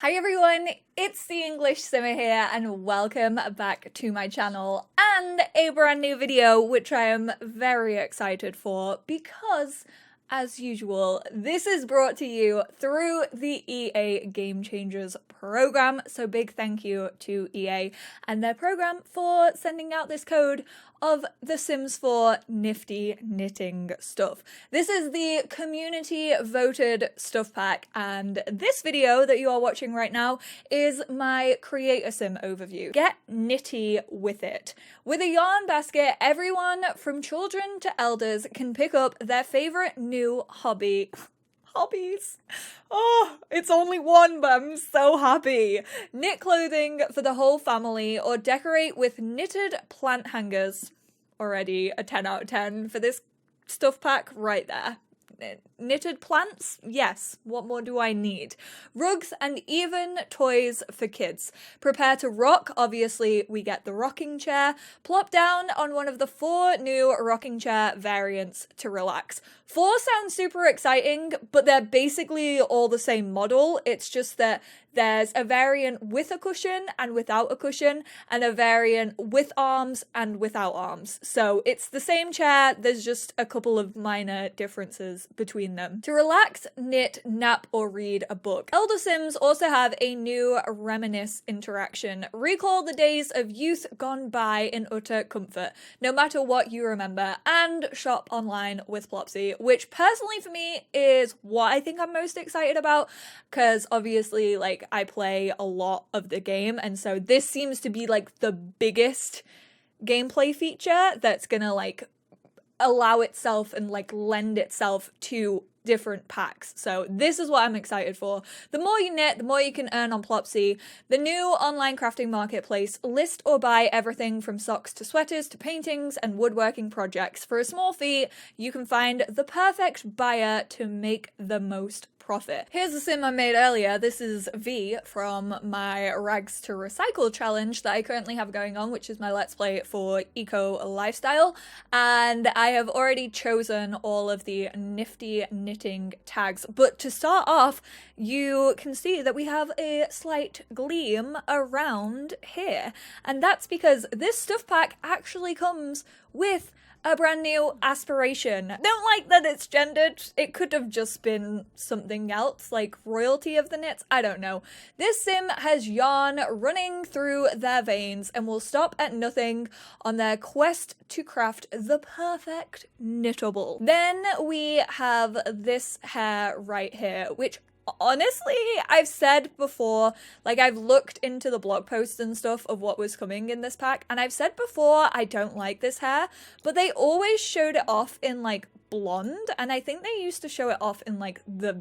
Hi everyone, it's the English Simmer here and welcome back to my channel and a brand new video which I am very excited for because, as usual, this is brought to you through the EA Game Changers program. So big thank you to EA and their program for sending out this code of The Sims 4 Nifty knitting stuff. This is the community voted stuff pack, and this video that you are watching right now is my Create a Sim overview. Get nitty with it. With a yarn basket, everyone from children to elders can pick up their favorite new hobbies. Oh, it's only one, but I'm so happy. Knit clothing for the whole family or decorate with knitted plant hangers. Already a 10 out of 10 for this stuff pack right there. Knitted plants? Yes. What more do I need? Rugs and even toys for kids. Prepare to rock. Obviously, we get the rocking chair. Plop down on one of the 4 new rocking chair variants to relax. 4 sounds super exciting, but they're basically all the same model. It's just that there's a variant with a cushion and without a cushion, and a variant with arms and without arms. So it's the same chair, there's just a couple of minor differences between them. To relax, knit, nap, or read a book. Elder Sims also have a new reminisce interaction. Recall the days of youth gone by in utter comfort, no matter what you remember, and shop online with Plopsy, which personally for me is what I think I'm most excited about, because obviously, like, I play a lot of the game, and so this seems to be like the biggest gameplay feature that's gonna like allow itself and like lend itself to different packs. So this is what I'm excited for. The more you knit, the more you can earn on Plopsy. The new online crafting marketplace, list or buy everything from socks to sweaters to paintings and woodworking projects. For a small fee, you can find the perfect buyer to make the most profit. Here's a sim I made earlier. This is V from my Rags to Recycle challenge that I currently have going on, which is my Let's Play for Eco Lifestyle. And I have already chosen all of the nifty knitting tags. But to start off, you can see that we have a slight gleam around here. And that's because this stuff pack actually comes with a brand new aspiration. Don't like that it's gendered. It could have just been something else, like royalty of the knits. I don't know. This sim has yarn running through their veins and will stop at nothing on their quest to craft the perfect knittable. Then we have this hair right here, which honestly, I've said before, like I've looked into the blog posts and stuff of what was coming in this pack, and I've said before I don't like this hair, but they always showed it off in like blonde, and I think they used to show it off in like the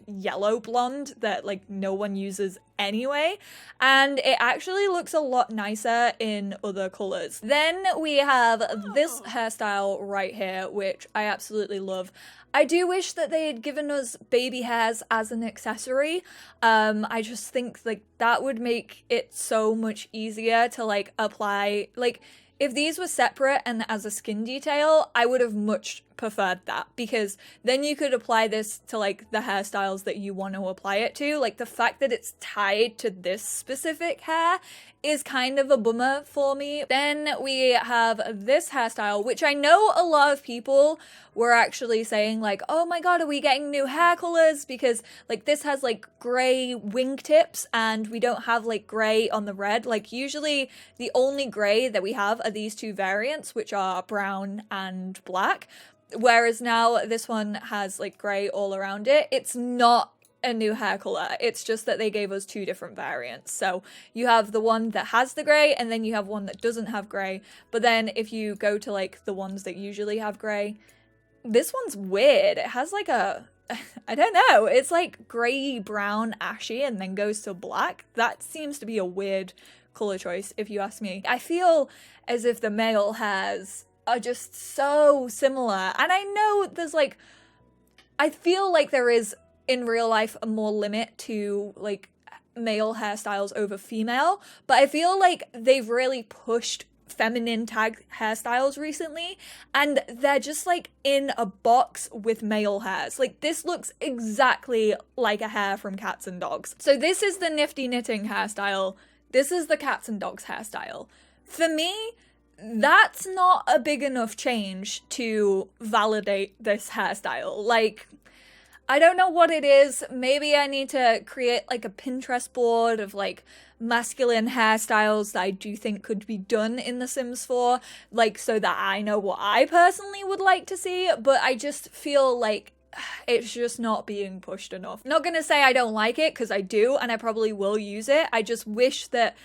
yellow blonde that like no one uses anyway, and it actually looks a lot nicer in other colors. Then we have this hairstyle right here, which I absolutely love. I do wish that they had given us baby hairs as an accessory. I just think like that would make it so much easier to like apply. Like if these were separate and as a skin detail, I would have much preferred that, because then you could apply this to like the hairstyles that you want to apply it to. Like the fact that it's tied to this specific hair is kind of a bummer for me. Then we have this hairstyle, which I know a lot of people were actually saying like, oh my god, are we getting new hair colors? Because like this has like gray wingtips and we don't have like gray on the red. Like usually the only gray that we have are these 2 variants, which are brown and black. Whereas now this one has like grey all around it. It's not a new hair colour, it's just that they gave us 2 different variants. So you have the one that has the grey and then you have one that doesn't have grey. But then if you go to like the ones that usually have grey, this one's weird. It has like a, I don't know, it's like grey, brown, ashy and then goes to black. That seems to be a weird colour choice if you ask me. I feel as if the male hairs are just so similar, and I know there's like, I feel like there is in real life a more limit to like male hairstyles over female, but I feel like they've really pushed feminine tag hairstyles recently, and they're just like in a box with male hairs. Like, this looks exactly like a hair from cats and dogs. So this is the Nifty knitting hairstyle. This is the cats and dogs hairstyle. For me, that's not a big enough change to validate this hairstyle. Like, I don't know what it is. Maybe I need to create like a Pinterest board of like masculine hairstyles that I do think could be done in The Sims 4, like, so that I know what I personally would like to see, but I just feel like it's just not being pushed enough. Not gonna say I don't like it, because I do, and I probably will use it. I just wish that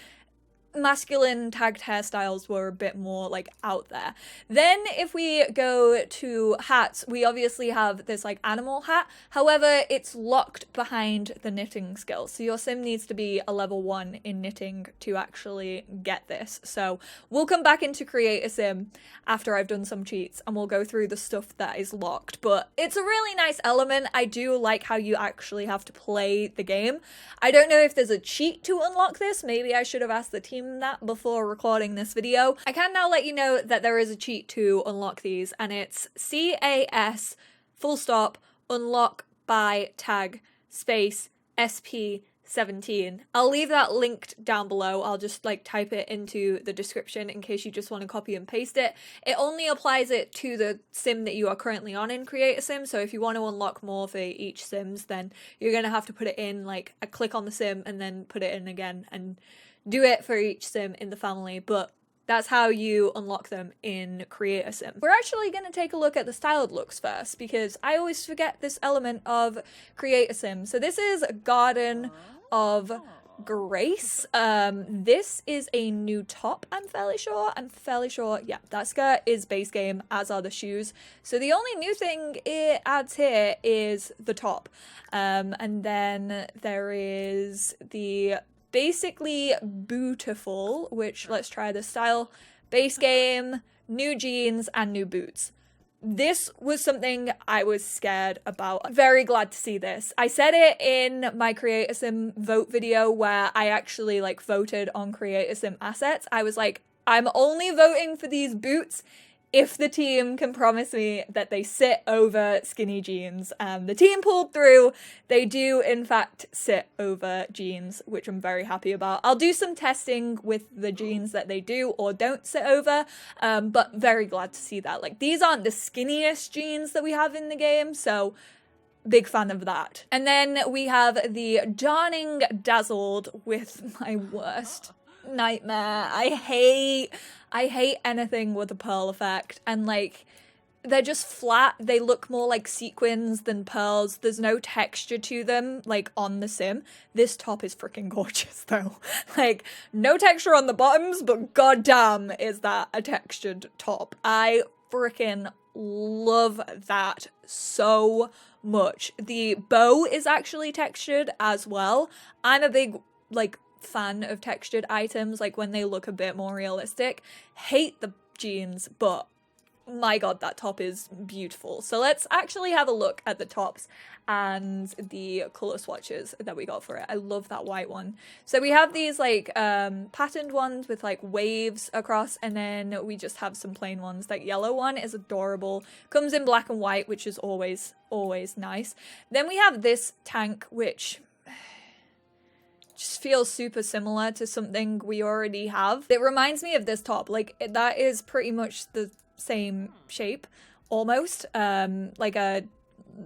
masculine tagged hairstyles were a bit more like out there. Then if we go to hats, we obviously have this like animal hat. However, it's locked behind the knitting skill. So your sim needs to be a level 1 in knitting to actually get this. So we'll come back into create a sim after I've done some cheats and we'll go through the stuff that is locked. But it's a really nice element. I do like how you actually have to play the game. I don't know if there's a cheat to unlock this. Maybe I should have asked the team that before recording this video. I can now let you know that there is a cheat to unlock these, and it's CAS full stop unlock by tag space SP17. I'll leave that linked down below. I'll just like type it into the description in case you just want to copy and paste it. It only applies it to the sim that you are currently on in Create a Sim, so if you want to unlock more for each sims, then you're going to have to put it in, like, a click on the sim and then put it in again and do it for each sim in the family, but that's how you unlock them in Create a Sim. We're actually going to take a look at the styled looks first, because I always forget this element of Create a Sim. So this is Garden of Grace. This is a new top, I'm fairly sure. Yeah, that skirt is base game, as are the shoes. So the only new thing it adds here is the top. And then there is the basically beautiful, which, let's try the style, base game, new jeans, and new boots. This was something I was scared about. Very glad to see this. I said it in my Create a Sim vote video where I actually like voted on Create a Sim assets. I was like, I'm only voting for these boots if the team can promise me that they sit over skinny jeans. The team pulled through. They do, in fact, sit over jeans, which I'm very happy about. I'll do some testing with the jeans that they do or don't sit over, but very glad to see that. Like, these aren't the skinniest jeans that we have in the game, so big fan of that. And then we have the Darning Dazzled with my worst nightmare. I hate anything with a pearl effect, and like, they're just flat. They look more like sequins than pearls. There's no texture to them, like, on the sim. This top is freaking gorgeous though. Like, no texture on the bottoms, but goddamn is that a textured top. I freaking love that so much. The bow is actually textured as well. I'm a big, like, fan of textured items, like when they look a bit more realistic. Hate the jeans, but my god, that top is beautiful. So let's actually have a look at the tops and the color swatches that we got for it. I love that white one. So we have these like patterned ones with like waves across, and then we just have some plain ones. That yellow one is adorable, comes in black and white, which is always nice. Then we have this tank, which just feels super similar to something we already have. It reminds me of this top. Like, that is pretty much the same shape, almost, like a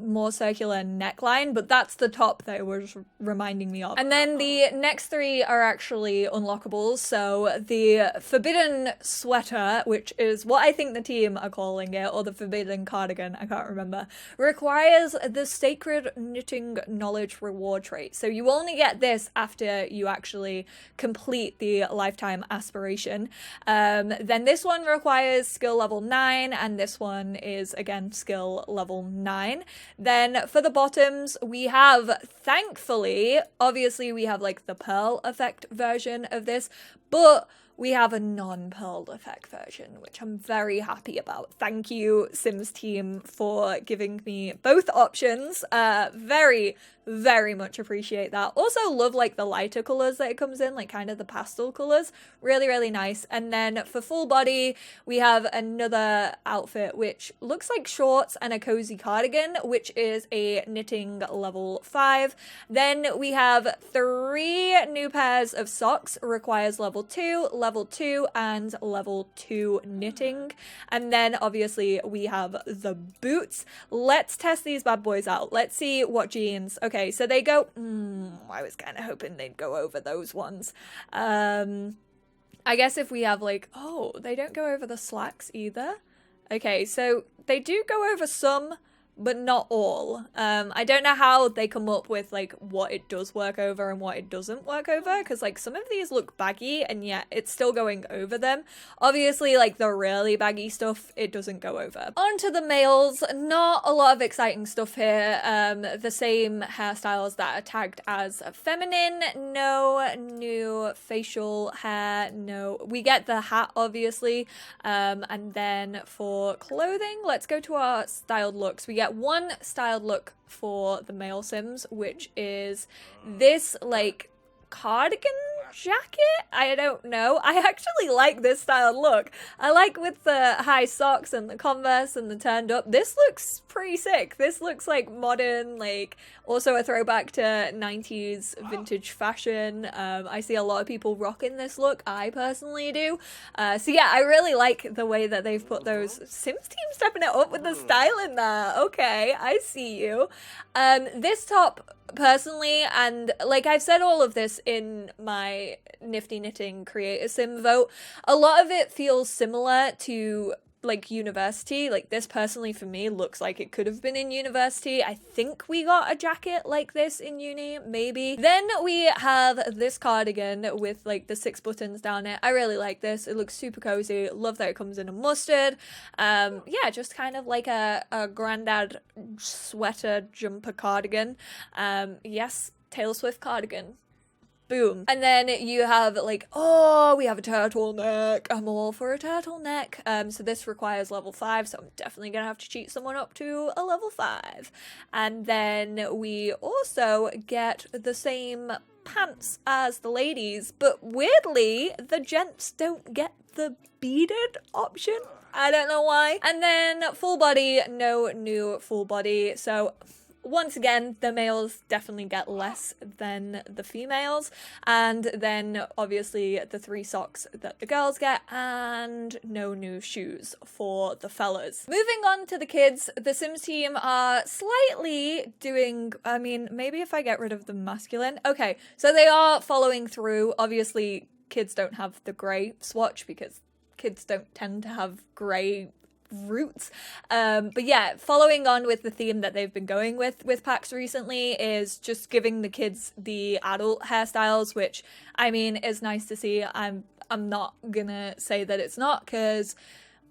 more circular neckline, but that's the top that it was reminding me of. And then the next three are actually unlockables. So the Forbidden Sweater, which is what I think the team are calling it, or the Forbidden Cardigan, I can't remember, requires the Sacred Knitting Knowledge reward trait. So you only get this after you actually complete the lifetime aspiration. Then this one requires skill level 9, and this one is again skill level 9. Then for the bottoms, we have, thankfully, obviously we have like the pearl effect version of this, but we have a non-pearled effect version, which I'm very happy about. Thank you, Sims team, for giving me both options. Very, very much appreciate that. Also love like the lighter colors that it comes in, like kind of the pastel colors. Really, really nice. And then for full body, we have another outfit which looks like shorts and a cozy cardigan, which is a knitting level 5. Then we have 3 new pairs of socks, requires level 2, and level 2 knitting. And then obviously we have the boots. Let's test these bad boys out. Let's see what jeans. Okay, so they go, I was kind of hoping they'd go over those ones. I guess if we have like, oh, they don't go over the slacks either. Okay, so they do go over some, but not all. I don't know how they come up with like what it does work over and what it doesn't work over, because like some of these look baggy and yet it's still going over them. Obviously like the really baggy stuff, it doesn't go over. On to the males. Not a lot of exciting stuff here. The same hairstyles that are tagged as feminine. No new facial hair. No, we get the hat obviously. And then for clothing, let's go to our styled looks. We get one styled look for the male Sims, which is this like cardigan jacket. I don't know. I actually like this styled look. I like with the high socks and the Converse and the turned up. This looks pretty sick. This looks like modern, like also a throwback to 90s vintage fashion. I see a lot of people rocking this look. I personally do. So yeah, I really like the way that they've put those. Sims team stepping it up with the style in there. Okay, I see you. This top personally, and like I've said all of this in my Nifty Knitting Creator Sim vote, a lot of it feels similar to like university. Like this personally for me looks like it could have been in university. I think we got a jacket like this in uni, maybe. Then we have this cardigan with like the 6 buttons down it. I really like this. It looks super cozy. Love that it comes in a mustard. Yeah, just kind of like a granddad sweater jumper cardigan. Yes, Taylor Swift cardigan. Boom. And then you have like, oh, we have a turtleneck. I'm all for a turtleneck. So this requires level 5, so I'm definitely gonna have to cheat someone up to a level 5. And then we also get the same pants as the ladies, but weirdly, the gents don't get the beaded option. I don't know why. And then full body, no new full body. So once again, the males definitely get less than the females. And then obviously the 3 socks that the girls get, and no new shoes for the fellas. Moving on to the kids, the Sims team are slightly doing, I mean, maybe if I get rid of the masculine. Okay, so they are following through. Obviously, kids don't have the grey swatch because kids don't tend to have grey roots, but yeah, following on with the theme that they've been going with packs recently is just giving the kids the adult hairstyles, which I mean is nice to see. I'm not gonna say that it's not, because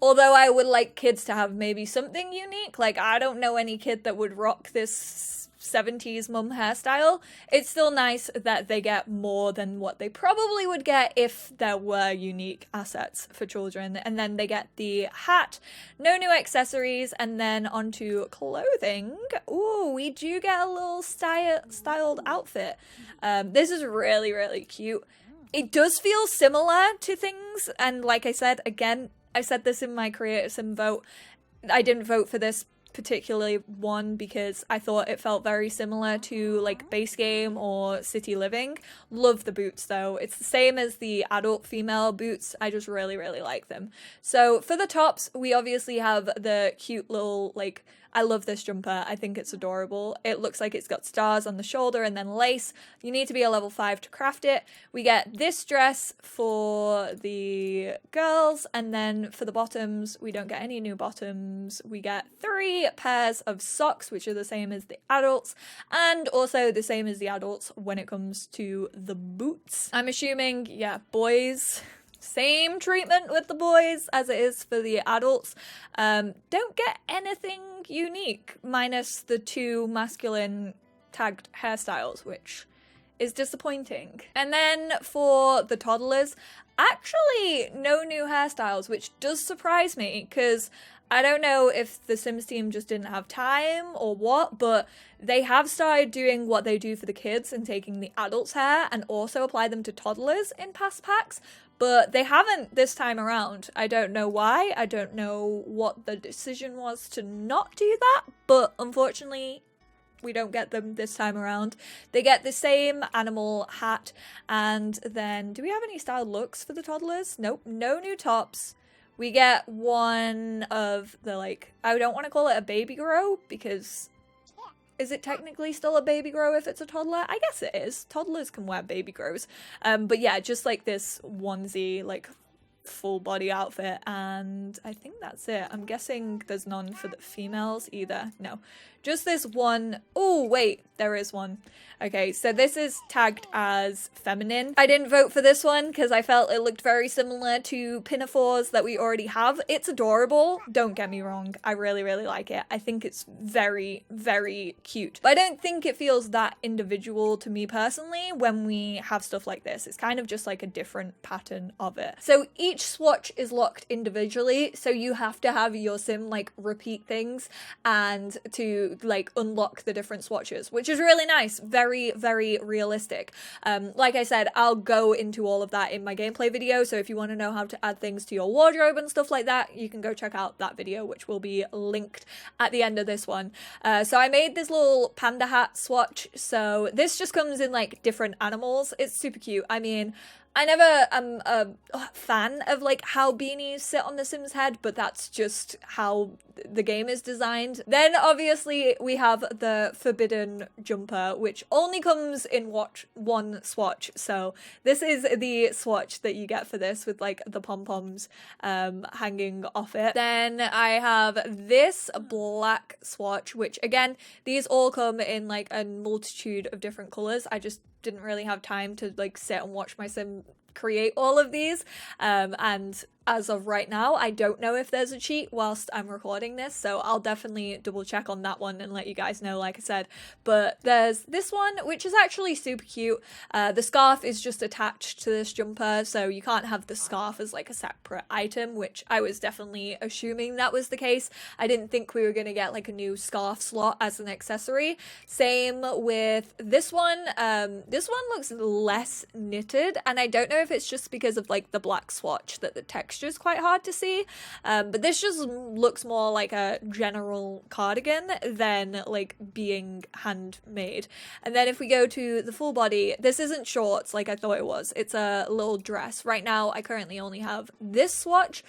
although I would like kids to have maybe something unique, like I don't know any kid that would rock this 70s mum hairstyle, it's still nice that they get more than what they probably would get if there were unique assets for children. And then they get the hat, no new accessories, and then onto clothing. Ooh, we do get a little styled outfit. This is really, really cute. It does feel similar to things, and like I said, again, I said this in my Creator Sim vote, I didn't vote for this particularly one because I thought it felt very similar to like Base Game or City Living. Love the boots though. It's the same as the adult female boots. I just really, really like them. So for the tops, we obviously have the cute little like, I love this jumper. I think it's adorable. It looks like it's got stars on the shoulder and then lace. You need to be a level 5 to craft it. We get this dress for the girls, and then for the bottoms, we don't get any new bottoms. We get 3 pairs of socks, which are the same as the adults, and also the same as the adults when it comes to the boots. I'm assuming, yeah, boys, same treatment with the boys as it is for the adults. Don't get anything unique minus the 2 masculine tagged hairstyles, which is disappointing. And then for the toddlers, actually no new hairstyles, which does surprise me because I don't know if the Sims team just didn't have time or what, but they have started doing what they do for the kids and taking the adults' hair and also apply them to toddlers in past packs, but they haven't this time around. I don't know why. I don't know what the decision was to not do that, but unfortunately, we don't get them this time around. They get the same animal hat, and then do we have any styled looks for the toddlers? Nope, no new tops. We get one of the, like, I don't want to call it a baby grow because is it technically still a baby grow if it's a toddler? I guess it is. Toddlers can wear baby grows. But yeah, just like this onesie, like full body outfit, and I think that's it. I'm guessing there's none for the females either. No, just this one. Oh wait, there is one. Okay, so this is tagged as feminine. I didn't vote for this one because I felt it looked very similar to pinafores that we already have. It's adorable, don't get me wrong. I really, really like it. I think it's very, very cute. But I don't think it feels that individual to me personally when we have stuff like this. It's kind of just like a different pattern of it. So each swatch is locked individually, so you have to have your sim like repeat things and to like unlock the different swatches, which is really nice. Very, very realistic. Like I said, I'll go into all of that in my gameplay video, so if you want to know how to add things to your wardrobe and stuff like that, you can go check out that video, which will be linked at the end of this one. So I made this little panda hat swatch, so this just comes in like different animals. It's super cute. I mean, I never am a fan of like how beanies sit on the Sims head, but that's just how the game is designed. Then obviously we have the forbidden jumper, which only comes in one swatch. So this is the swatch that you get for this with like the pom-poms hanging off it. Then I have this black swatch, which again, these all come in like a multitude of different colors. I just didn't really have time to like sit and watch my sim create all of these, and as of right now, I don't know if there's a cheat whilst I'm recording this, so I'll definitely double check on that one and let you guys know, like I said. But there's this one, which is actually super cute. The scarf is just attached to this jumper, so you can't have the scarf as like a separate item, which I was definitely assuming that was the case. I didn't think we were going to get like a new scarf slot as an accessory. Same with this one. This one looks less knitted, and I don't know if it's just because of like the black swatch that the texture is quite hard to see, but this just looks more like a general cardigan than like being handmade. And then if we go to the full body, this isn't shorts like I thought it was. It's a little dress. Right now I currently only have this swatch.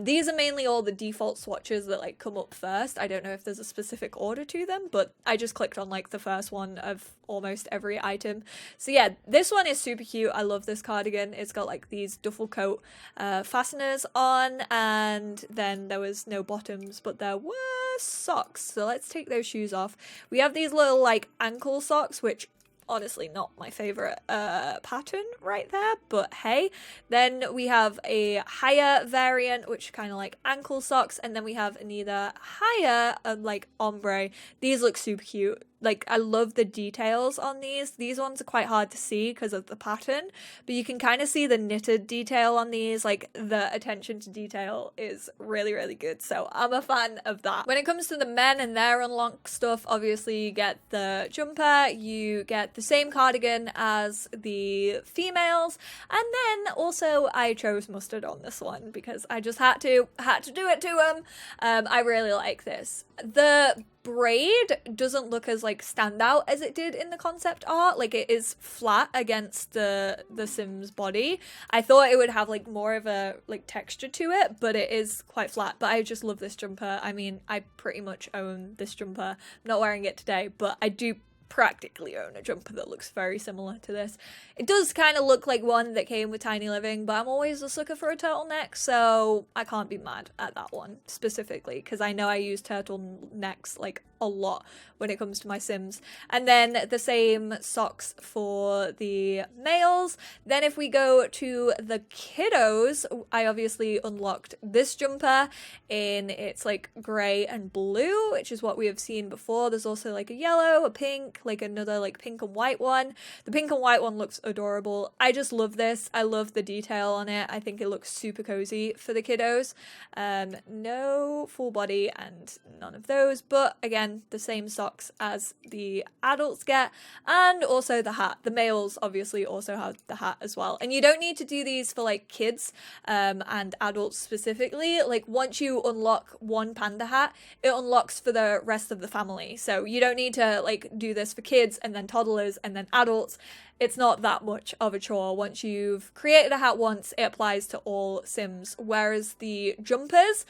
These are mainly all the default swatches that like come up first. I don't know if there's a specific order to them, but I just clicked on like the first one of almost every item. So yeah, this one is super cute. I love this cardigan. It's got like these duffel coat fasteners on, and then there was no bottoms, but there were socks. So let's take those shoes off. We have these little like ankle socks, which honestly not my favorite pattern right there, but hey. Then we have a higher variant, which kind of like ankle socks, and then we have neither higher and like ombre. These look super cute. Like, I love the details on these. These ones are quite hard to see because of the pattern, but you can kind of see the knitted detail on these. Like, the attention to detail is really, really good. So I'm a fan of that. When it comes to the men and their unlock stuff, obviously you get the jumper, you get the same cardigan as the females, and then also I chose mustard on this one because I just had to do it to them. I really like this. The braid doesn't look as like standout as it did in the concept art. Like, it is flat against the Sim's body. I thought it would have like more of a like texture to it, but it is quite flat. But I just love this jumper. I mean, I pretty much own this jumper. I'm not wearing it today, but I do practically own a jumper that looks very similar to this. It does kind of look like one that came with Tiny Living, but I'm always a sucker for a turtleneck, so I can't be mad at that one specifically, because I know I use turtlenecks like a lot when it comes to my Sims. And then the same socks for the males. Then if we go to the kiddos, I obviously unlocked this jumper in its like grey and blue, which is what we have seen before. There's also like a yellow, a pink, pack, like another like pink and white one. The pink and white one looks adorable. I just love this. I love the detail on it. I think it looks super cozy for the kiddos. No full body and none of those, but again, the same socks as the adults get, and also the hat. The males obviously also have the hat as well. And you don't need to do these for like kids and adults specifically. Like once you unlock one panda hat, it unlocks for the rest of the family. So you don't need to like do this for kids and then toddlers and then adults. It's not that much of a chore. Once you've created a hat once, it applies to all Sims. Whereas the jumpers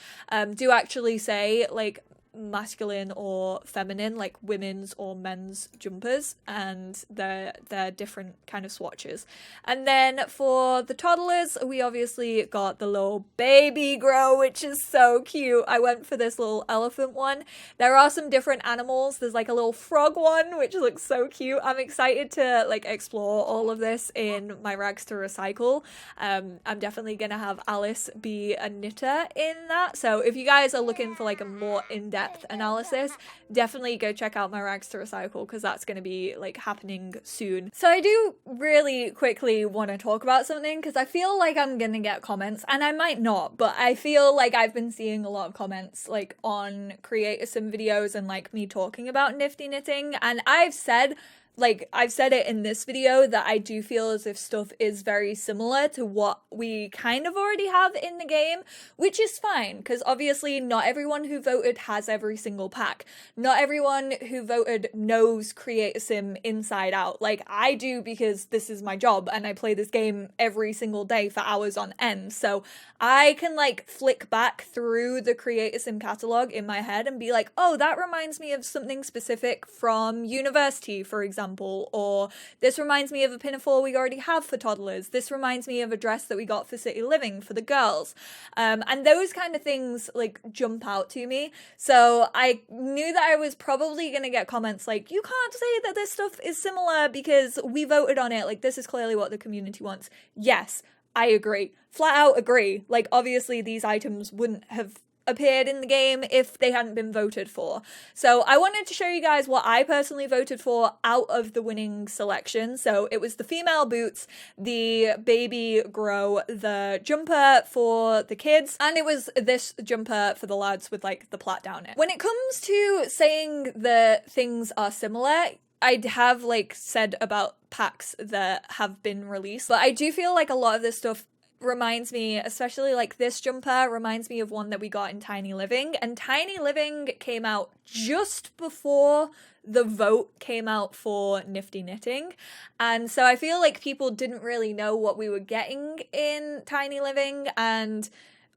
do actually say like masculine or feminine, like women's or men's jumpers, and they're different kind of swatches. And then for the toddlers, we obviously got the little baby grow, which is so cute. I went for this little elephant one. There are some different animals. There's like a little frog one, which looks so cute. I'm excited to like explore all of this in my rags to recycle. I'm definitely gonna have Alice be a knitter in that. So if you guys are looking for like a more in-depth analysis, definitely go check out my rags to recycle, because that's going to be like happening soon. So I do really quickly want to talk about something, because I feel like I'm gonna get comments, and I might not, but I feel like I've been seeing a lot of comments like on Create a Sim videos and like me talking about Nifty knitting, and I've said it in this video that I do feel as if stuff is very similar to what we kind of already have in the game, which is fine, because obviously not everyone who voted has every single pack. Not everyone who voted knows Create a Sim inside out. Like I do, because this is my job and I play this game every single day for hours on end. So I can like flick back through the Create a Sim catalog in my head and be like, oh, that reminds me of something specific from university, for example. Or this reminds me of a pinafore we already have for toddlers. This reminds me of a dress that we got for City Living for the girls. And those kind of things like jump out to me. So I knew that I was probably going to get comments like, you can't say that this stuff is similar because we voted on it. Like this is clearly what the community wants. Yes, I agree. Flat out agree. Like obviously these items wouldn't have appeared in the game if they hadn't been voted for. So I wanted to show you guys what I personally voted for out of the winning selection. So it was the female boots, the baby grow, the jumper for the kids, and it was this jumper for the lads with like the plait down it. When it comes to saying that things are similar, I have like said about packs that have been released, but I do feel like a lot of this stuff reminds me, especially like this jumper reminds me of one that we got in Tiny Living, and Tiny Living came out just before the vote came out for Nifty Knitting, and so I feel like people didn't really know what we were getting in Tiny Living, and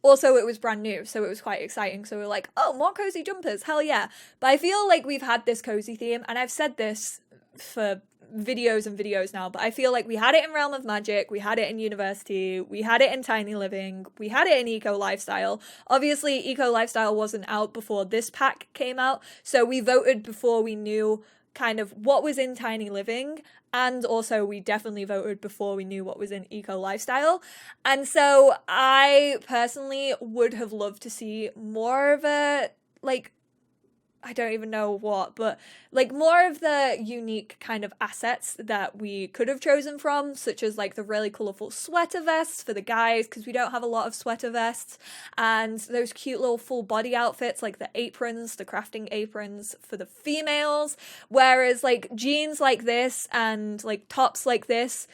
also it was brand new, so it was quite exciting. So we were like, oh, more cozy jumpers, hell yeah. But I feel like we've had this cozy theme, and I've said this for videos and videos now, but I feel like we had it in Realm of Magic, we had it in University, we had it in Tiny Living, we had it in Eco Lifestyle. Obviously Eco Lifestyle wasn't out before this pack came out, so we voted before we knew kind of what was in Tiny Living, and also we definitely voted before we knew what was in Eco Lifestyle. And so I personally would have loved to see more of a like, I don't even know what, but like more of the unique kind of assets that we could have chosen from, such as like the really colourful sweater vests for the guys, because we don't have a lot of sweater vests, and those cute little full body outfits like the aprons, the crafting aprons for the females, whereas like jeans like this and like tops like this,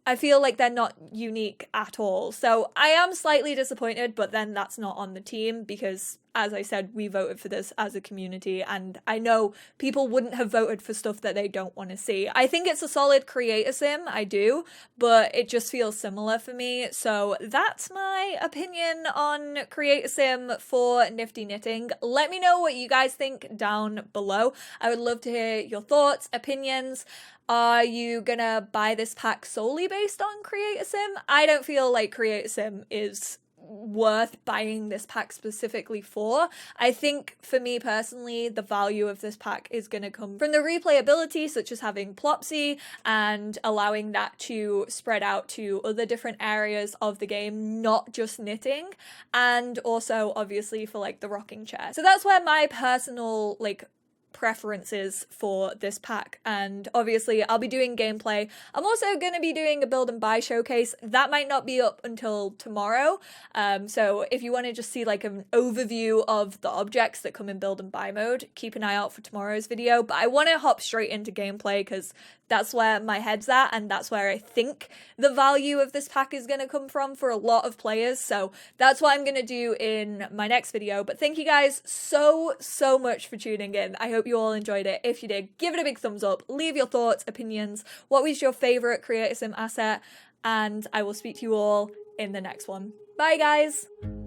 I feel like they're not unique at all. So I am slightly disappointed, but then that's not on the team because, as I said, we voted for this as a community, and I know people wouldn't have voted for stuff that they don't want to see. I think it's a solid Create a Sim, I do, but it just feels similar for me. So that's my opinion on Create a Sim for Nifty Knitting. Let me know what you guys think down below. I would love to hear your thoughts, opinions. Are you gonna buy this pack solely based on Create a Sim? I don't feel like Create a Sim is worth buying this pack specifically for. I think for me personally, the value of this pack is going to come from the replayability, such as having Plopsy and allowing that to spread out to other different areas of the game, not just knitting, and also obviously for like the rocking chair. So that's where my personal like preferences for this pack. And obviously I'll be doing gameplay. I'm also going to be doing a build and buy showcase. That might not be up until tomorrow. So if you want to just see like an overview of the objects that come in build and buy mode, keep an eye out for tomorrow's video. But I want to hop straight into gameplay because that's where my head's at, and that's where I think the value of this pack is going to come from for a lot of players. So that's what I'm going to do in my next video. But thank you guys so much for tuning in. I hope you all enjoyed it. If you did, give it a big thumbs up, leave your thoughts, opinions, what was your favorite Creator Sim asset, and I will speak to you all in the next one. Bye guys!